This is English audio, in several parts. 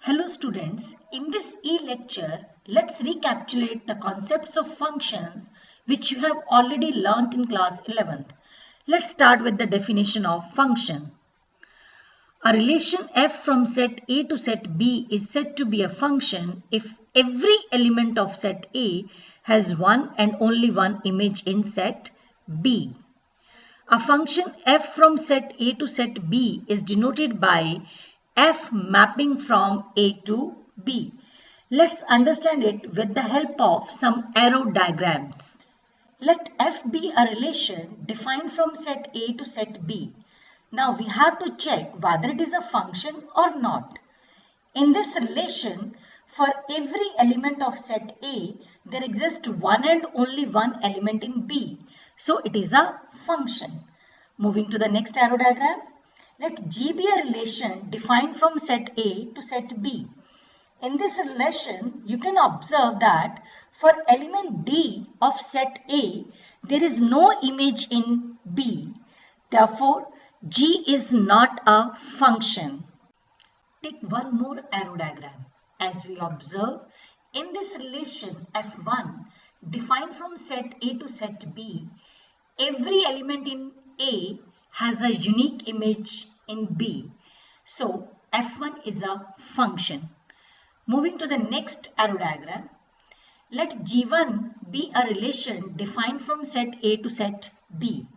Hello students, in this e-lecture, let's recapitulate the concepts of functions which you have already learnt in class 11th. Let's start with the definition of function. A relation f from set A to set B is said to be a function if every element of set A has one and only one image in set B. A function f from set A to set B is denoted by f mapping from A to B. Let's understand it with the help of some arrow diagrams. Let f be a relation defined from set A to set B. Now we have to check whether it is a function or not. In this relation, for every element of set A, there exists one and only one element in B. So it is a function. Moving to the next arrow diagram, let G be a relation defined from set A to set B. In this relation, you can observe that for element D of set A, there is no image in B. Therefore, G is not a function. Take one more arrow diagram. As we observe, in this relation F1 defined from set A to set B, every element in A has a unique image in B. So F1 is a function. Moving to the next arrow diagram, let G1 be a relation defined from set A to set B.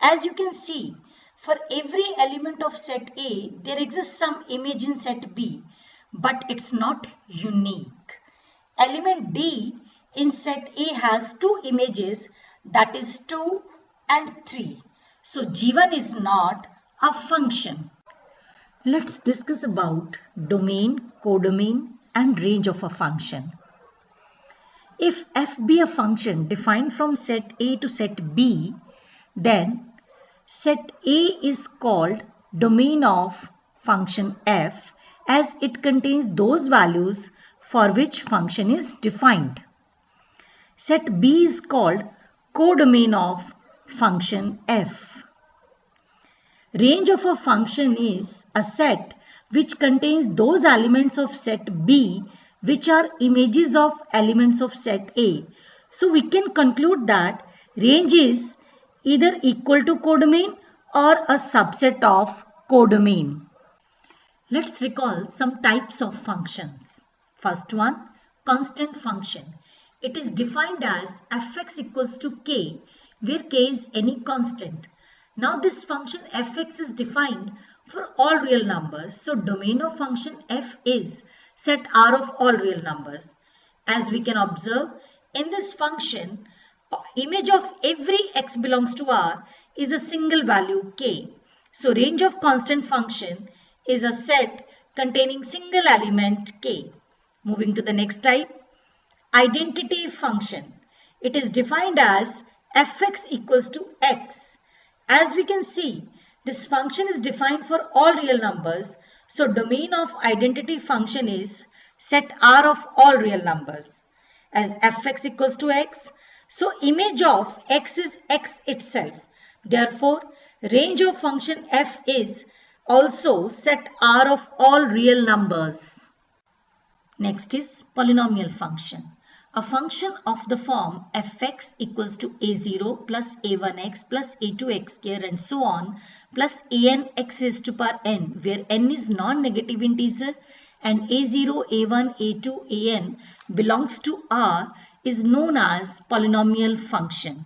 As you can see, for every element of set A, there exists some image in set B, but it's not unique. Element D in set A has two images, that is 2 and 3. So G1 is not a function. Let's discuss about domain, codomain and range of a function. If f be a function defined from set A to set B, then set A is called domain of function f as it contains those values for which function is defined. Set B is called codomain of function f. Range of a function is a set which contains those elements of set B which are images of elements of set A. So we can conclude that range is either equal to codomain or a subset of codomain. Let's recall some types of functions. First one, constant function. It is defined as fx equals to k, where k is any constant. Now this function fx is defined for all real numbers. So domain of function f is set R of all real numbers. As we can observe, in this function, image of every x belongs to R is a single value k. So range of constant function is a set containing single element k. Moving to the next type, identity function. It is defined as fx equals to x. As we can see, this function is defined for all real numbers. So domain of identity function is set R of all real numbers. As fx equals to x, so image of x is x itself. Therefore, range of function f is also set R of all real numbers. Next is polynomial function. A function of the form fx equals to a0 plus a1x plus a2x square and so on plus an x raised to power n, where n is non-negative integer and a0, a1, a2, an belongs to R is known as polynomial function.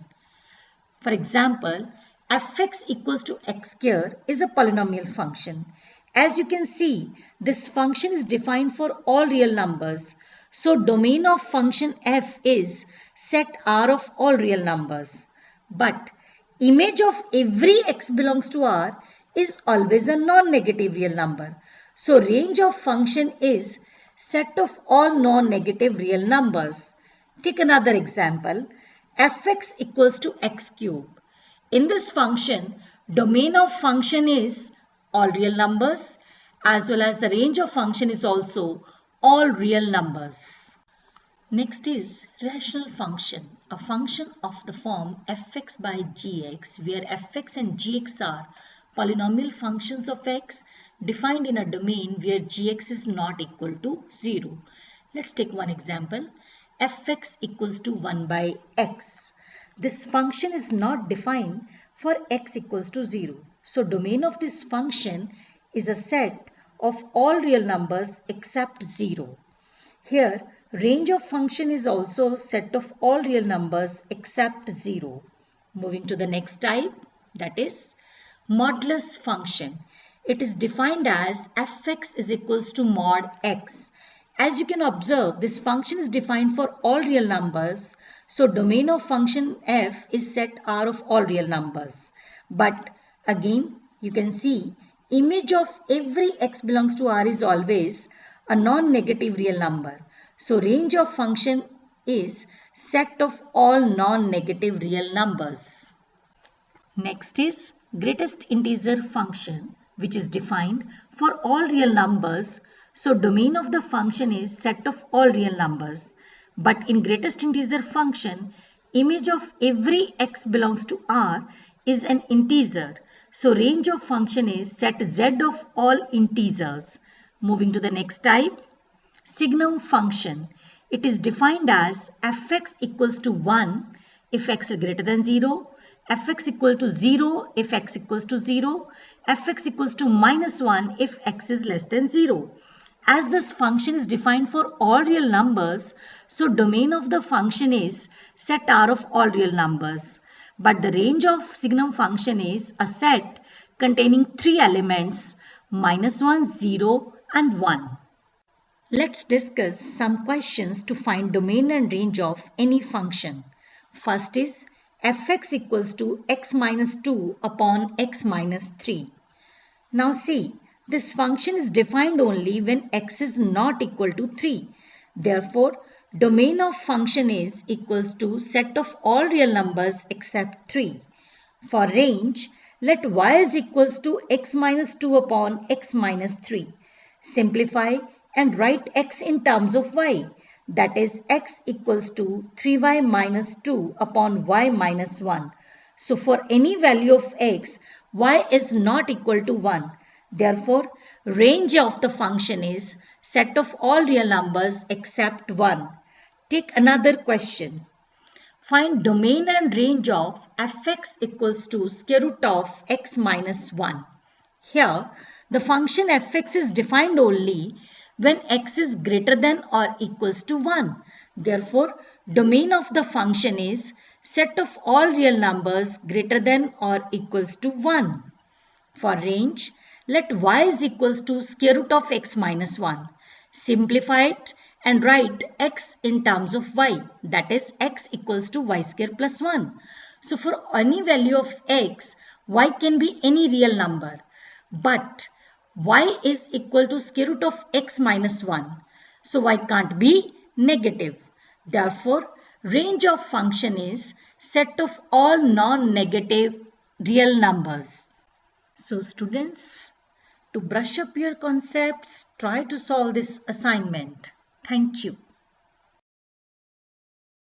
For example, fx equals to x square is a polynomial function. As you can see, this function is defined for all real numbers. So domain of function f is set R of all real numbers. But image of every x belongs to R is always a non-negative real number. So range of function is set of all non-negative real numbers. Take another example, fx equals to x cube. In this function, domain of function is all real numbers as well as the range of function is also all real numbers. Next is rational function, a function of the form fx by gx, where fx and gx are polynomial functions of x defined in a domain where gx is not equal to 0. Let's take one example. Fx equals to 1 by x. This function is not defined for x equals to 0. So domain of this function is a set of all real numbers except 0. Here, range of function is also a set of all real numbers except 0. Moving to the next type, that is modulus function. It is defined as fx is equals to mod x. As you can observe, this function is defined for all real numbers. So domain of function f is set R of all real numbers. But again, you can see image of every x belongs to R is always a non-negative real number. So range of function is set of all non-negative real numbers. Next is greatest integer function, which is defined for all real numbers. So domain of the function is set of all real numbers. But in greatest integer function, image of every x belongs to R is an integer. So range of function is set z of all integers. Moving to the next type, signum function. It is defined as fx equals to 1 if x is greater than 0, fx equal to 0 if x equals to 0, fx equals to minus 1 if x is less than 0. As this function is defined for all real numbers, so domain of the function is set R of all real numbers. But the range of signum function is a set containing 3 elements, minus 1, 0 and 1. Let's discuss some questions to find domain and range of any function. First is fx equals to x minus 2 upon x minus 3. Now see, this function is defined only when x is not equal to 3. Therefore, domain of function is equals to set of all real numbers except 3. For range, let y is equals to x minus 2 upon x minus 3. Simplify and write x in terms of y. That is x equals to 3y minus 2 upon y minus 1. So for any value of x, y is not equal to 1. Therefore, range of the function is set of all real numbers except 1. Take another question. Find domain and range of fx equals to square root of x minus 1. Here, the function fx is defined only when x is greater than or equals to 1. Therefore, domain of the function is set of all real numbers greater than or equals to 1. For range, let y is equals to square root of x minus 1. Simplify it and write x in terms of y. That is x equals to y square plus 1. So for any value of x, y can be any real number. But y is equal to square root of x minus 1. So y can't be negative. Therefore, range of function is set of all non-negative real numbers. So students, to brush up your concepts, try to solve this assignment. Thank you.